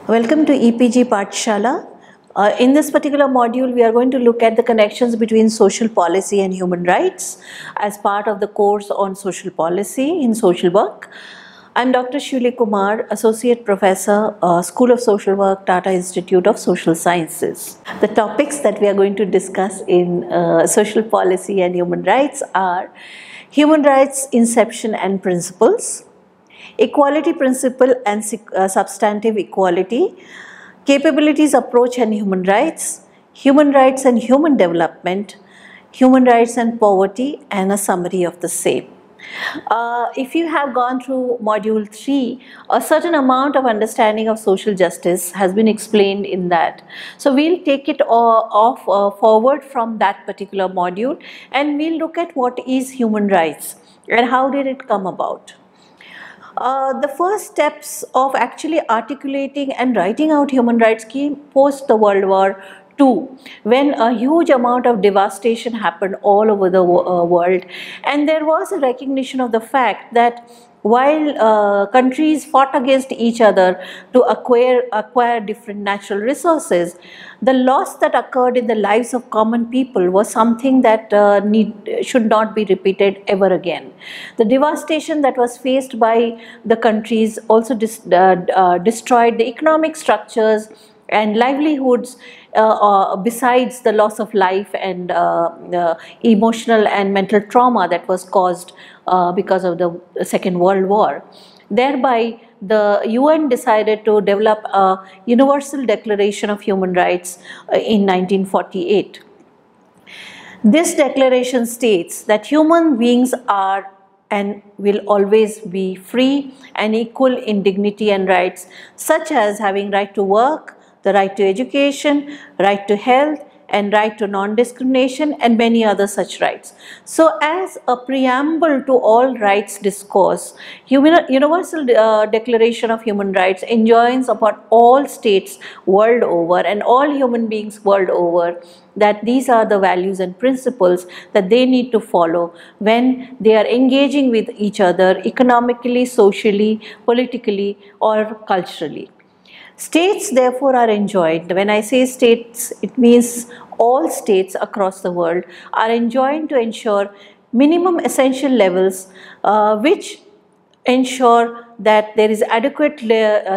Welcome to EPG Pathshala. In this particular module, we are going to look at the connections between social policy and human rights as part of the course on social policy in social work. I am Dr. Shuli Kumar, Associate Professor, School of Social Work, Tata Institute of Social Sciences. The topics that we are going to discuss in social policy and human rights are human rights inception and principles, equality principle and substantive equality, capabilities approach and human rights and human development, human rights and poverty, and a summary of the same. If you have gone through module 3, a certain amount of understanding of social justice has been explained in that. So we'll take it forward from that particular module, and we'll look at what is human rights and how did it come about. The first steps of actually articulating and writing out human rights came post the World War II, when a huge amount of devastation happened all over the world, and there was a recognition of the fact that while countries fought against each other to acquire different natural resources, the loss that occurred in the lives of common people was something that should not be repeated ever again. The devastation that was faced by the countries also destroyed the economic structures and livelihoods, besides the loss of life and emotional and mental trauma that was caused because of the Second World War. Thereby, the UN decided to develop a Universal Declaration of Human Rights in 1948. This declaration states that human beings are and will always be free and equal in dignity and rights, such as having right to work, the right to education, right to health, and right to non-discrimination, and many other such rights. So as a preamble to all rights discourse, Universal Declaration of Human Rights enjoins upon all states world over and all human beings world over that these are the values and principles that they need to follow when they are engaging with each other economically, socially, politically, or culturally. States therefore are enjoined. When I say states, it means all states across the world are enjoined to ensure minimum essential levels which ensure that there is adequate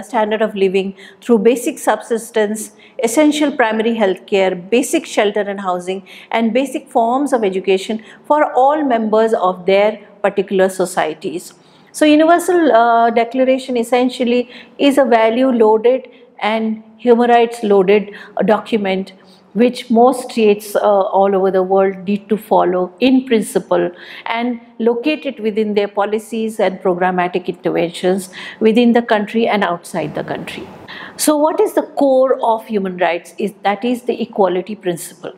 standard of living through basic subsistence, essential primary health care, basic shelter and housing, and basic forms of education for all members of their particular societies. So Universal Declaration essentially is a value loaded and human rights loaded document which most states all over the world need to follow in principle and locate it within their policies and programmatic interventions within the country and outside the country. So what is the core of human rights? That is the equality principle.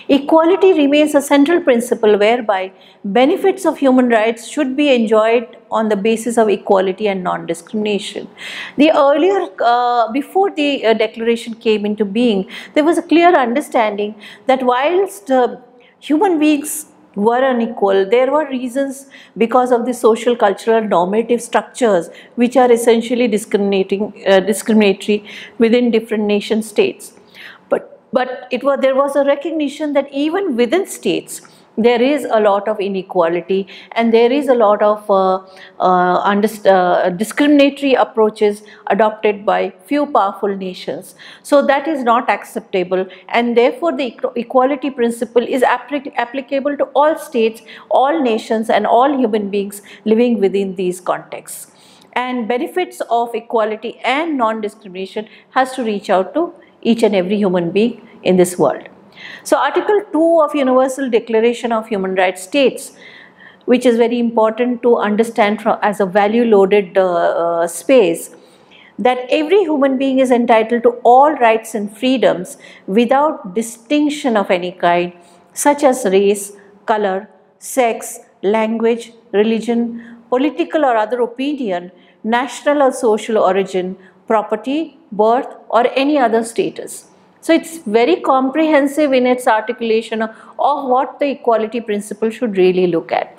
Equality remains a central principle whereby benefits of human rights should be enjoyed on the basis of equality and non-discrimination. The earlier, before the declaration came into being, there was a clear understanding that whilst human beings were unequal, there were reasons because of the social, cultural, normative structures which are essentially discriminatory within different nation states. But there was a recognition that even within states, there is a lot of inequality and there is a lot of discriminatory approaches adopted by few powerful nations. So that is not acceptable, and therefore the equality principle is applicable to all states, all nations, and all human beings living within these contexts. And benefits of equality and non-discrimination has to reach out to each and every human being in this world. So Article 2 of Universal Declaration of Human Rights states, which is very important to understand as a value loaded space, that every human being is entitled to all rights and freedoms without distinction of any kind, such as race, color, sex, language, religion, political or other opinion, national or social origin, property, birth, or any other status. So it's very comprehensive in its articulation of what the equality principle should really look at.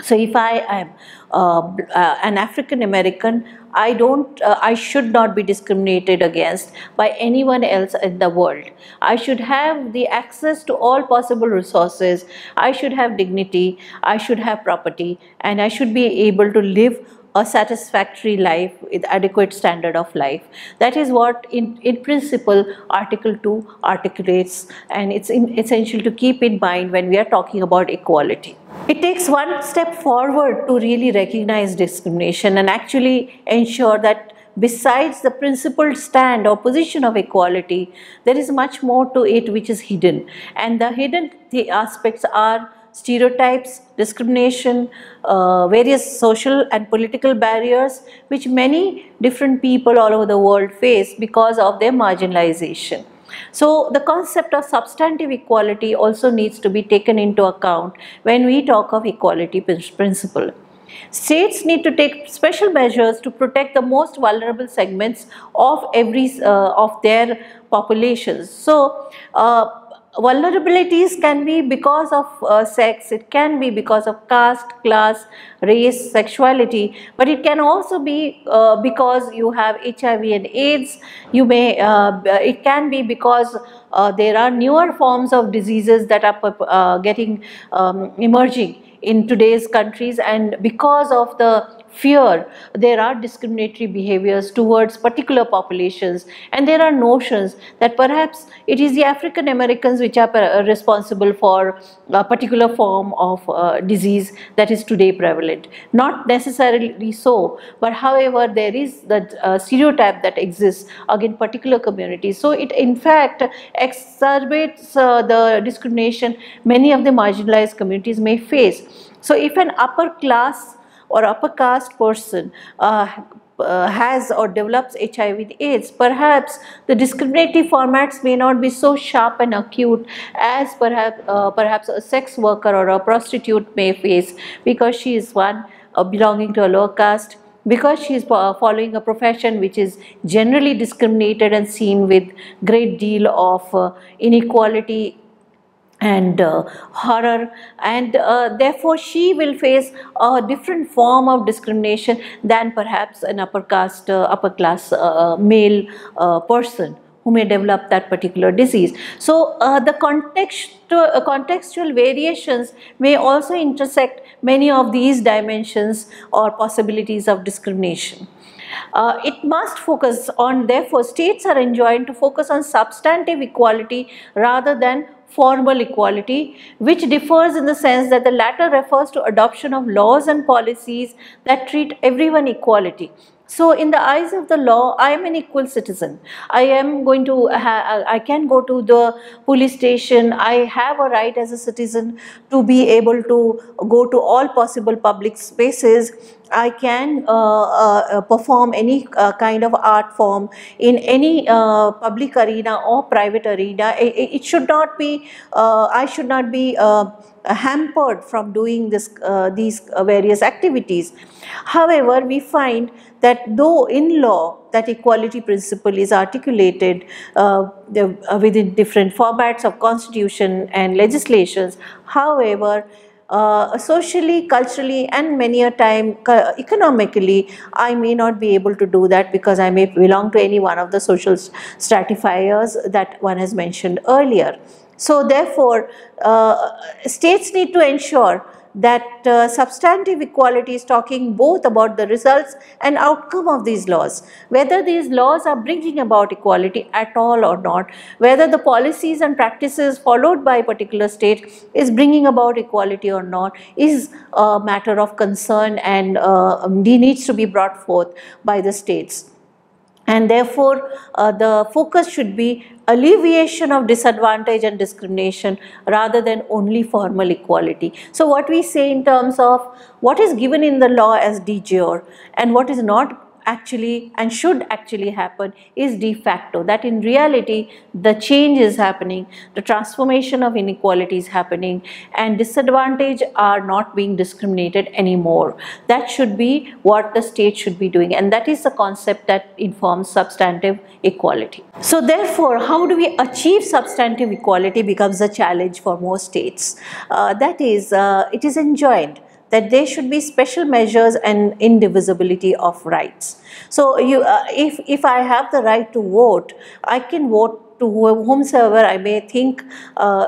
So if I am an African American, I should not be discriminated against by anyone else in the world. I should have the access to all possible resources. I should have dignity. I should have property, and I should be able to live a satisfactory life with adequate standard of life. That is what in principle Article 2 articulates, and it's essential to keep in mind when we are talking about equality. It takes one step forward to really recognize discrimination and actually ensure that besides the principled stand or position of equality, there is much more to it which is hidden. And the hidden aspects are stereotypes, discrimination, various social and political barriers which many different people all over the world face because of their marginalization. So the concept of substantive equality also needs to be taken into account when we talk of equality principle. States need to take special measures to protect the most vulnerable segments of of their populations. So vulnerabilities can be because of sex, it can be because of caste, class, race, sexuality, but it can also be because you have HIV and AIDS. It can be because there are newer forms of diseases that are getting emerging in today's countries, and because of the fear there are discriminatory behaviors towards particular populations, and there are notions that perhaps it is the African Americans which are responsible for a particular form of disease that is today prevalent. Not necessarily so, but however there is that stereotype that exists against particular communities. So it in fact exacerbates the discrimination many of the marginalized communities may face. So if an upper class or upper caste person has or develops HIV with AIDS, perhaps the discriminatory formats may not be so sharp and acute as perhaps a sex worker or a prostitute may face, because she is one belonging to a lower caste, because she is following a profession which is generally discriminated and seen with great deal of inequality and horror, and therefore she will face a different form of discrimination than perhaps an upper class male person who may develop that particular disease. So the contextual variations may also intersect many of these dimensions or possibilities of discrimination. It must focus on, therefore states are enjoined to focus on substantive equality rather than formal equality, which differs in the sense that the latter refers to adoption of laws and policies that treat everyone equality. So in the eyes of the law, I am an equal citizen. I am going to I can go to the police station. I have a right as a citizen to be able to go to all possible public spaces. I can perform any kind of art form in any public arena or private arena. It should not be, I should not be hampered from doing these various activities. However, we find that though in law that equality principle is articulated within different formats of constitution and legislations, however, socially, culturally, and many a time economically, I may not be able to do that because I may belong to any one of the social stratifiers that one has mentioned earlier. So therefore, states need to ensure that substantive equality is talking both about the results and outcome of these laws, whether these laws are bringing about equality at all or not, whether the policies and practices followed by a particular state is bringing about equality or not, is a matter of concern and needs to be brought forth by the states. And therefore, the focus should be alleviation of disadvantage and discrimination rather than only formal equality. So what we say in terms of what is given in the law as de jure and what is not actually and should actually happen is de facto, that in reality the change is happening, the transformation of inequality is happening, and disadvantage are not being discriminated anymore. That should be what the state should be doing, and that is the concept that informs substantive equality. So therefore, how do we achieve substantive equality becomes a challenge for most states. That is, it is enjoined that there should be special measures and indivisibility of rights. So if I have the right to vote, I can vote to whomsoever I may think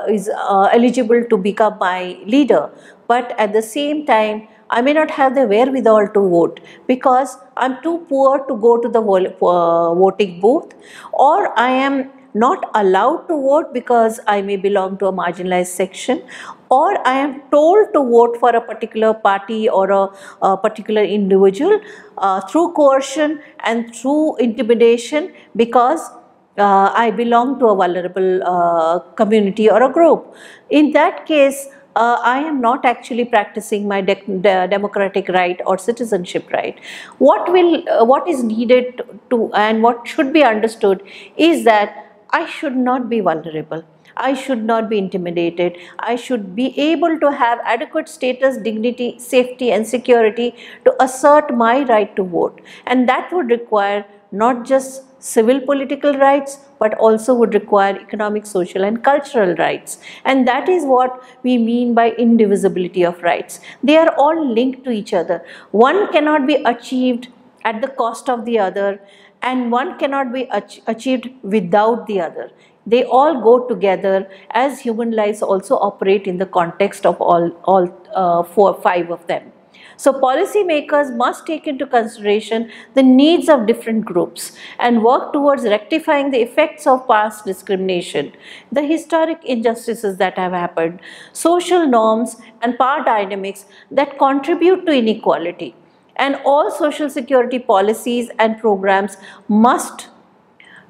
is eligible to become my leader. But at the same time, I may not have the wherewithal to vote because I'm too poor to go to the voting booth, or I am not allowed to vote because I may belong to a marginalized section, or I am told to vote for a particular party or a particular individual through coercion and through intimidation because I belong to a vulnerable community or a group. In that case, I am not actually practicing my democratic right or citizenship right. What is needed to and what should be understood is that I should not be vulnerable. I should not be intimidated. I should be able to have adequate status, dignity, safety and security to assert my right to vote. And that would require not just civil political rights, but also would require economic, social and cultural rights. And that is what we mean by indivisibility of rights. They are all linked to each other. One cannot be achieved at the cost of the other, and one cannot be achieved without the other. They all go together, as human lives also operate in the context of all 5 of them. So policymakers must take into consideration the needs of different groups and work towards rectifying the effects of past discrimination, the historic injustices that have happened, social norms and power dynamics that contribute to inequality. And all social security policies and programs must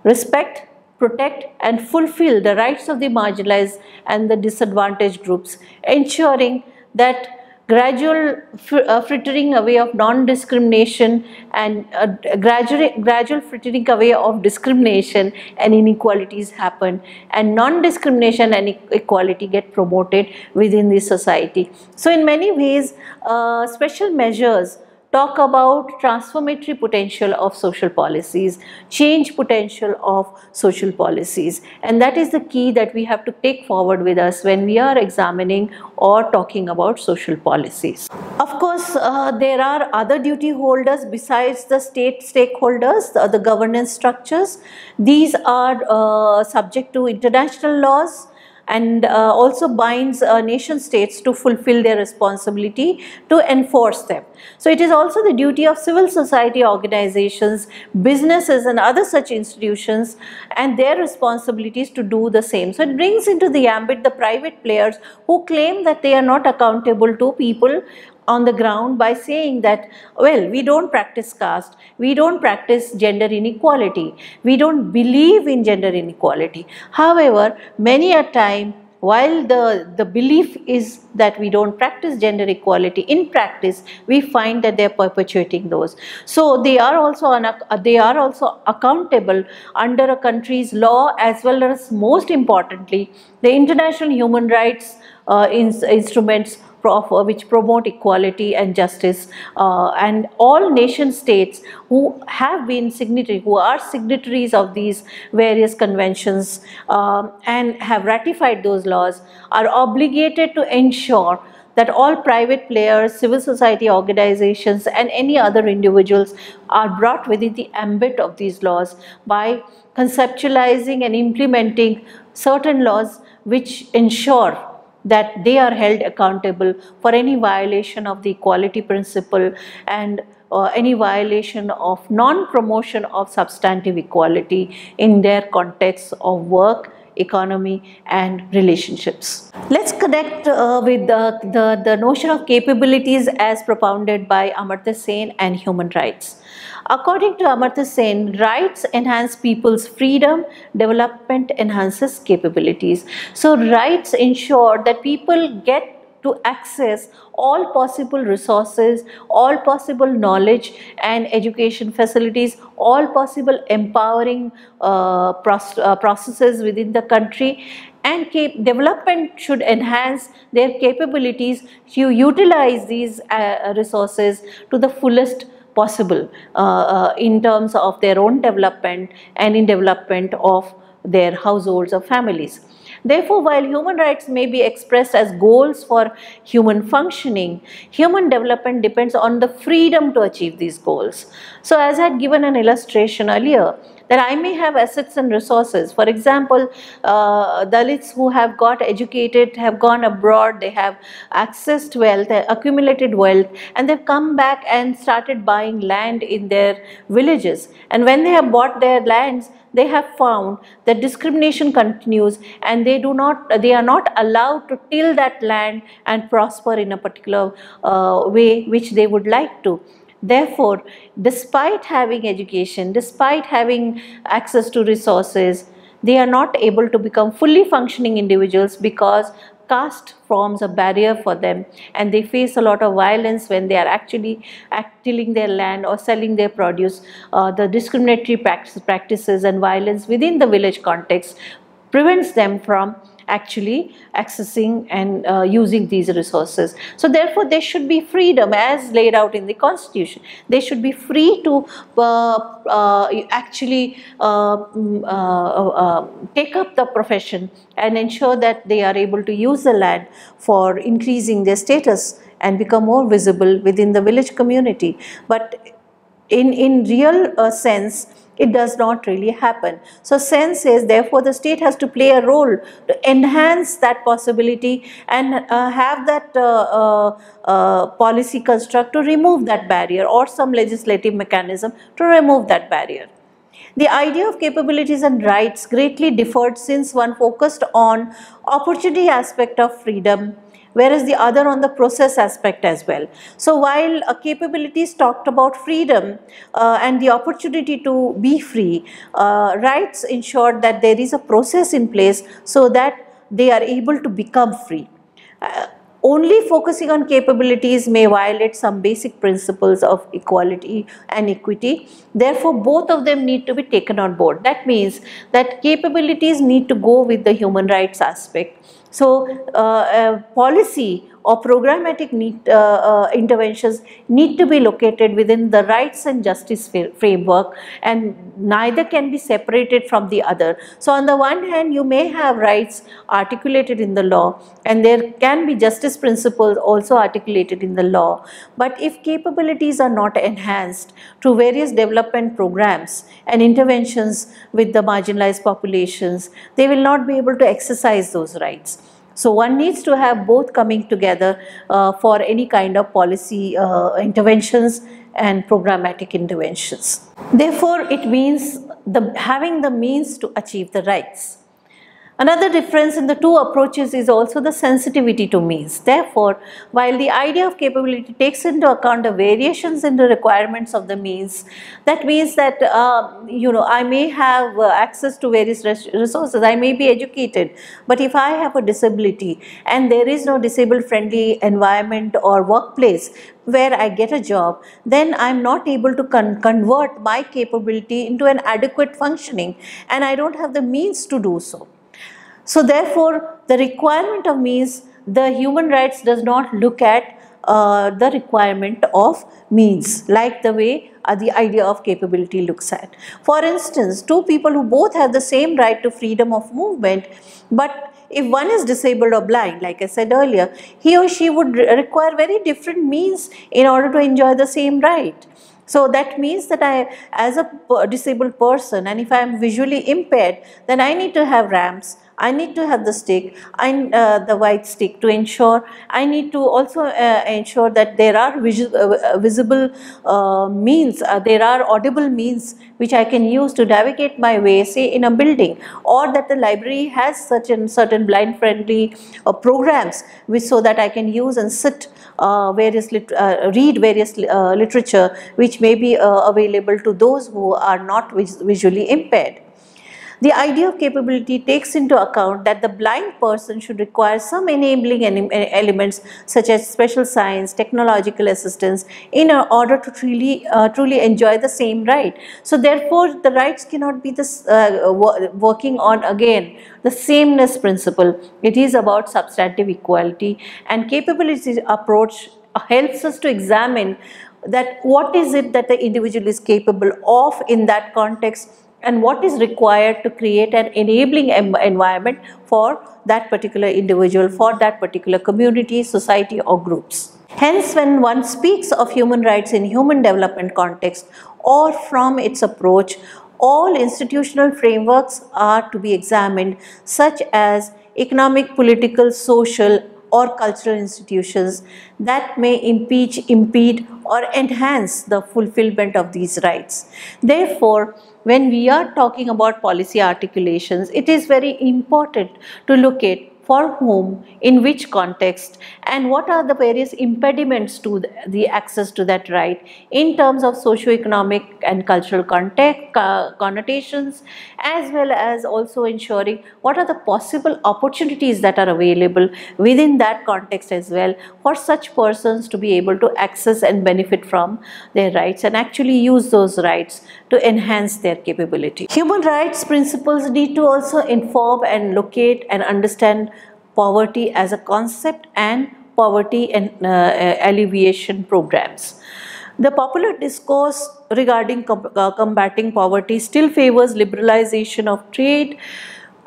respect, protect and fulfill the rights of the marginalized and the disadvantaged groups, ensuring that gradual frittering away of non-discrimination and gradual frittering away of discrimination and inequalities happen, and non-discrimination and equality get promoted within the society. So in many ways, special measures talk about transformatory potential of social policies, change potential of social policies, and that is the key that we have to take forward with us when we are examining or talking about social policies. Of course, there are other duty holders besides the state stakeholders, the governance structures. These are subject to international laws and also binds nation states to fulfill their responsibility to enforce them. So it is also the duty of civil society organizations, businesses and other such institutions and their responsibilities to do the same. So it brings into the ambit the private players who claim that they are not accountable to people on the ground by saying that, well, we don't practice caste, we don't practice gender inequality, we don't believe in gender inequality. However, many a time, while the belief is that we don't practice gender equality, in practice we find that they are perpetuating those. So they are also accountable under a country's law, as well as, most importantly, the international human rights instruments which promote equality and justice, and all nation states who have been who are signatories of these various conventions and have ratified those laws, are obligated to ensure that all private players, civil society organizations and any other individuals are brought within the ambit of these laws by conceptualizing and implementing certain laws which ensure that they are held accountable for any violation of the equality principle and any violation of non-promotion of substantive equality in their context of work, economy and relationships. Let's connect with the notion of capabilities as propounded by Amartya Sen and human rights. According to Amartya Sen, rights enhance people's freedom, development enhances capabilities. So rights ensure that people get to access all possible resources, all possible knowledge and education facilities, all possible empowering processes within the country, and development should enhance their capabilities to utilize these resources to the fullest possible in terms of their own development and in development of their households or families. Therefore, while human rights may be expressed as goals for human functioning, human development depends on the freedom to achieve these goals. So as I had given an illustration earlier, that I may have assets and resources. For example, Dalits who have got educated, have gone abroad, they have accessed wealth, accumulated wealth, and they've come back and started buying land in their villages. And when they have bought their lands, they have found that discrimination continues, and they are not allowed to till that land and prosper in a particular way which they would like to. Therefore, despite having education, despite having access to resources, they are not able to become fully functioning individuals because caste forms a barrier for them, and they face a lot of violence when they are actually tilling their land or selling their produce. The discriminatory practices and violence within the village context prevents them from actually accessing and using these resources. So therefore, there should be freedom as laid out in the Constitution. They should be free to actually take up the profession and ensure that they are able to use the land for increasing their status and become more visible within the village community. But in real sense, it does not really happen. So sense is, therefore the state has to play a role to enhance that possibility and have that policy construct to remove that barrier, or some legislative mechanism to remove that barrier. The idea of capabilities and rights greatly differed, since one focused on opportunity aspect of freedom, whereas the other on the process aspect as well. So while capabilities talked about freedom and the opportunity to be free, rights ensured that there is a process in place so that they are able to become free. Only focusing on capabilities may violate some basic principles of equality and equity. Therefore, both of them need to be taken on board. That means that capabilities need to go with the human rights aspect. So, policy or programmatic interventions need to be located within the rights and justice framework, and neither can be separated from the other. So on the one hand, you may have rights articulated in the law, and there can be justice principles also articulated in the law. But if capabilities are not enhanced through various development programs and interventions with the marginalized populations, they will not be able to exercise those rights. So one needs to have both coming together for any kind of policy interventions and programmatic interventions. Therefore, it means having the means to achieve the rights. Another difference in the two approaches is also the sensitivity to means. Therefore, while the idea of capability takes into account the variations in the requirements of the means, that means that I may have access to various resources, I may be educated, but if I have a disability and there is no disabled friendly environment or workplace where I get a job, then I am not able to convert my capability into an adequate functioning, and I don't have the means to do so. So therefore, the requirement of means, the human rights does not look at the requirement of means like the way the idea of capability looks at. For instance, two people who both have the same right to freedom of movement, but if one is disabled or blind, like I said earlier, he or she would require very different means in order to enjoy the same right. So that means that as a disabled person, and if I am visually impaired, then I need to have ramps, I need to have the stick, the white stick to ensure. I need to also ensure that there are visible means, there are audible means which I can use to navigate my way, say in a building, or that the library has certain blind friendly programs so that I can use and sit read various literature which may be available to those who are not visually impaired. The idea of capability takes into account that the blind person should require some enabling elements such as special science, technological assistance in order to truly enjoy the same right. So therefore, the rights cannot be this working on again the sameness principle. It is about substantive equality, and capability approach helps us to examine that what is it that the individual is capable of in that context, and what is required to create an enabling environment for that particular individual, for that particular community, society or groups. Hence, when one speaks of human rights in human development context or from its approach, all institutional frameworks are to be examined, such as economic, political, social or cultural institutions that may impede or enhance the fulfillment of these rights. Therefore, when we are talking about policy articulations, it is very important to look at for whom, in which context, and what are the various impediments to the access to that right in terms of socio-economic and cultural context, connotations, as well as also ensuring what are the possible opportunities that are available within that context as well for such persons to be able to access and benefit from their rights and actually use those rights to enhance their capability. Human rights principles need to also inform and locate and understand poverty as a concept and poverty and alleviation programs. The popular discourse regarding combating poverty still favors liberalization of trade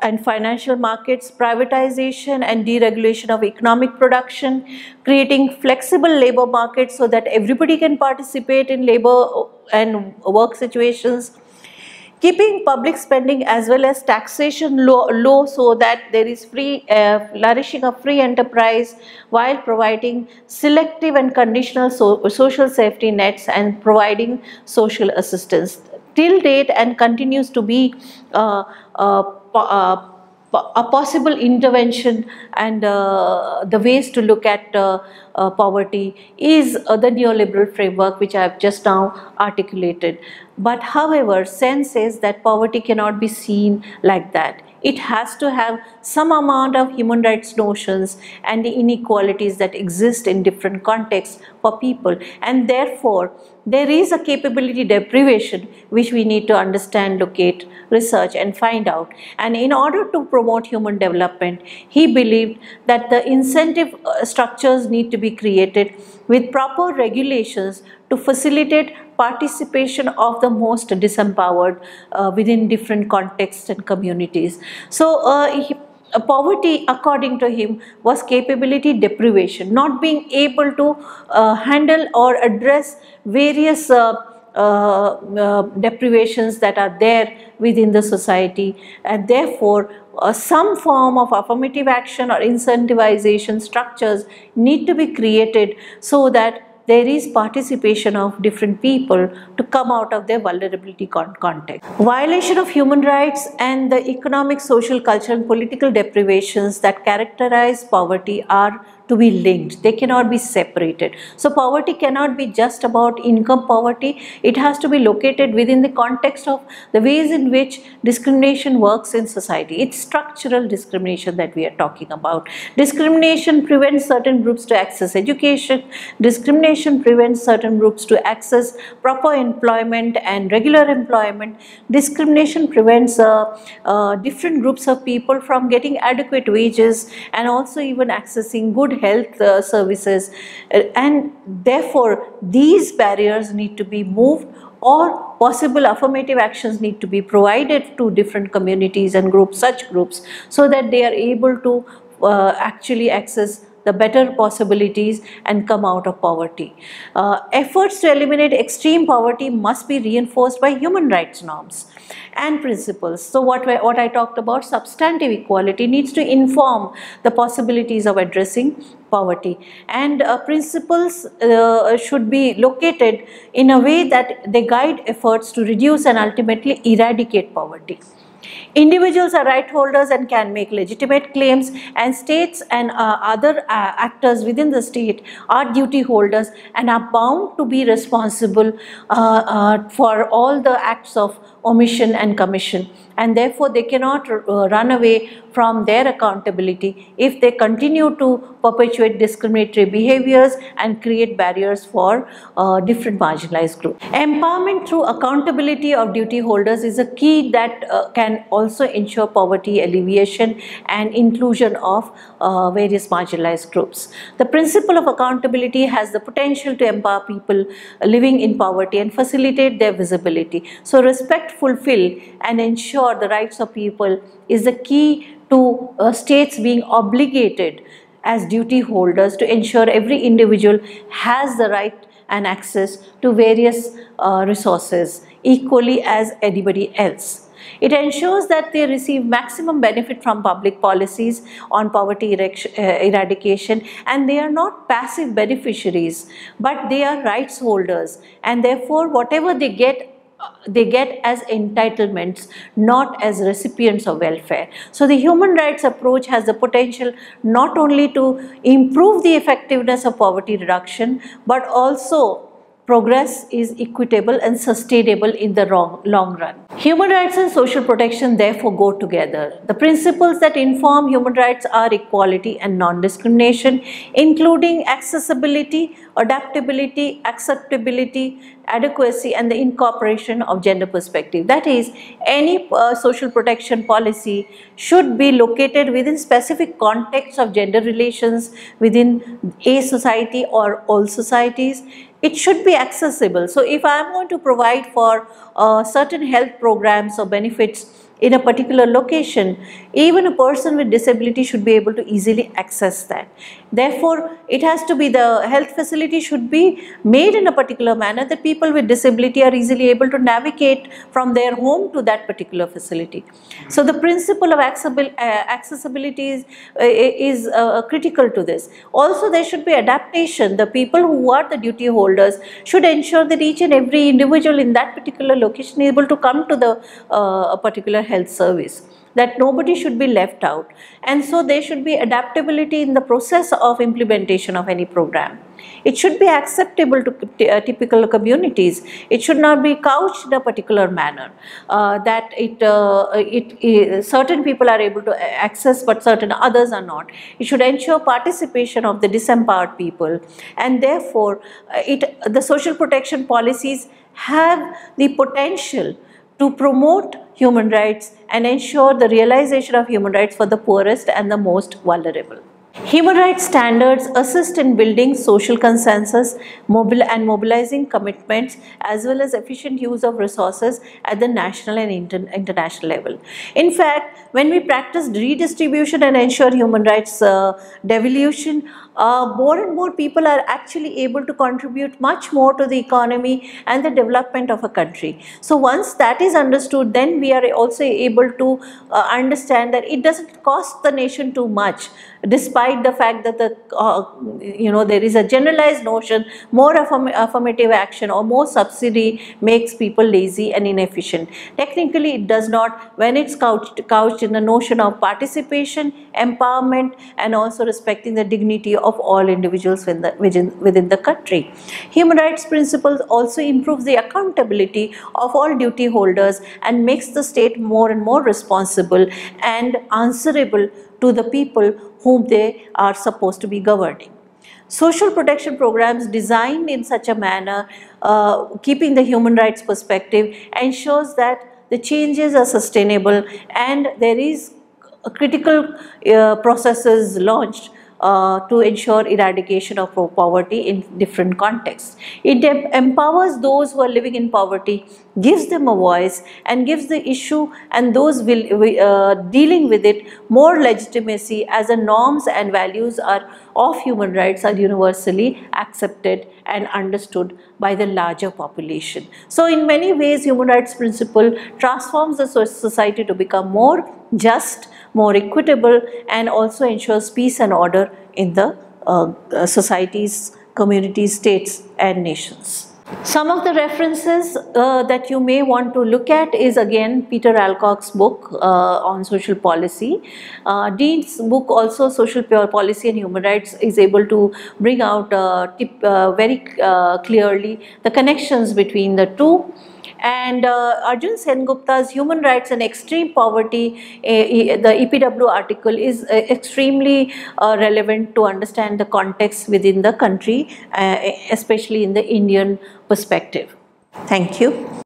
and financial markets, privatization and deregulation of economic production, creating flexible labor markets so that everybody can participate in labor and work situations, keeping public spending as well as taxation low so that there is flourishing of free enterprise while providing selective and conditional social safety nets and providing social assistance. Till date and continues to be a possible intervention and the ways to look at poverty is the neoliberal framework which I have just now articulated. But however, Sen says that poverty cannot be seen like that. It has to have some amount of human rights notions and the inequalities that exist in different contexts for people, and therefore there is a capability deprivation which we need to understand, locate, research and find out. And in order to promote human development, he believed that the incentive structures need to be created with proper regulations to facilitate participation of the most disempowered within different contexts and communities. So poverty, according to him, was capability deprivation, not being able to handle or address various deprivations that are there within the society, and therefore some form of affirmative action or incentivization structures need to be created so that there is participation of different people to come out of their vulnerability context. Violation of human rights and the economic, social, cultural and political deprivations that characterize poverty are to be linked. They cannot be separated. So poverty cannot be just about income poverty. It has to be located within the context of the ways in which discrimination works in society. It's structural discrimination that we are talking about. Discrimination prevents certain groups to access education. Discrimination prevents certain groups to access proper employment and regular employment. Discrimination prevents different groups of people from getting adequate wages and also even accessing good health services, and therefore these barriers need to be moved, or possible affirmative actions need to be provided to different communities and groups, such groups, so that they are able to actually access the better possibilities and come out of poverty. Efforts to eliminate extreme poverty must be reinforced by human rights norms and principles. So what I talked about, substantive equality, needs to inform the possibilities of addressing poverty, and principles should be located in a way that they guide efforts to reduce and ultimately eradicate poverty. Individuals are right holders and can make legitimate claims, and states and other actors within the state are duty holders and are bound to be responsible for all the acts of omission and commission, and therefore they cannot run away from their accountability if they continue to perpetuate discriminatory behaviors and create barriers for different marginalized groups. Empowerment through accountability of duty holders is a key that can also ensure poverty alleviation and inclusion of various marginalized groups. The principle of accountability has the potential to empower people living in poverty and facilitate their visibility. So respect fulfill and ensure the rights of people is the key to states being obligated as duty holders to ensure every individual has the right and access to various resources equally as anybody else. It ensures that they receive maximum benefit from public policies on poverty eradication, and they are not passive beneficiaries, but they are rights holders, and therefore whatever they get as entitlements, not as recipients of welfare. So the human rights approach has the potential not only to improve the effectiveness of poverty reduction, but also progress is equitable and sustainable in the long run. Human rights and social protection therefore go together. The principles that inform human rights are equality and non-discrimination, including accessibility, adaptability, acceptability, adequacy, and the incorporation of gender perspective. That is, any social protection policy should be located within specific contexts of gender relations within a society or all societies. It should be accessible. So if I am going to provide for certain health programs or benefits in a particular location, even a person with disability should be able to easily access that. Therefore, it has to be, the health facility should be made in a particular manner that people with disability are easily able to navigate from their home to that particular facility. So the principle of accessibility is critical to this. Also, there should be adaptation. The people who are the duty holders should ensure that each and every individual in that particular location is able to come to the a particular health service, that nobody should be left out. And so there should be adaptability in the process of implementation of any program. It should be acceptable to typical communities. It should not be couched in a particular manner that certain people are able to access but certain others are not. It should ensure participation of the disempowered people, and therefore the social protection policies have the potential to promote human rights and ensure the realization of human rights for the poorest and the most vulnerable. Human rights standards assist in building social consensus and mobilizing commitments, as well as efficient use of resources at the national and international level. In fact, when we practice redistribution and ensure human rights devolution, more and more people are actually able to contribute much more to the economy and the development of a country. So once that is understood, then we are also able to understand that it doesn't cost the nation too much, despite the fact that there is a generalized notion more affirmative action or more subsidy makes people lazy and inefficient. Technically it does not, when it's couched in the notion of participation, empowerment, and also respecting the dignity of all individuals within the country. Human rights principles also improves the accountability of all duty holders and makes the state more and more responsible and answerable to the people whom they are supposed to be governing. Social protection programs designed in such a manner, keeping the human rights perspective, ensures that the changes are sustainable and there is critical processes launched to ensure eradication of poverty in different contexts. It empowers those who are living in poverty, gives them a voice, and gives the issue and those dealing with it more legitimacy, as the norms and values of human rights are universally accepted and understood by the larger population. So in many ways, human rights principle transforms the society to become more just, more equitable, and also ensures peace and order in the societies, communities, states, and nations. Some of the references that you may want to look at is again Peter Alcock's book on social policy. Dean's book also, Social Policy and Human Rights, is able to bring out very clearly the connections between the two. And Arjun Sengupta's Human Rights and Extreme Poverty, the EPW article, is extremely relevant to understand the context within the country, especially in the Indian perspective. Thank you.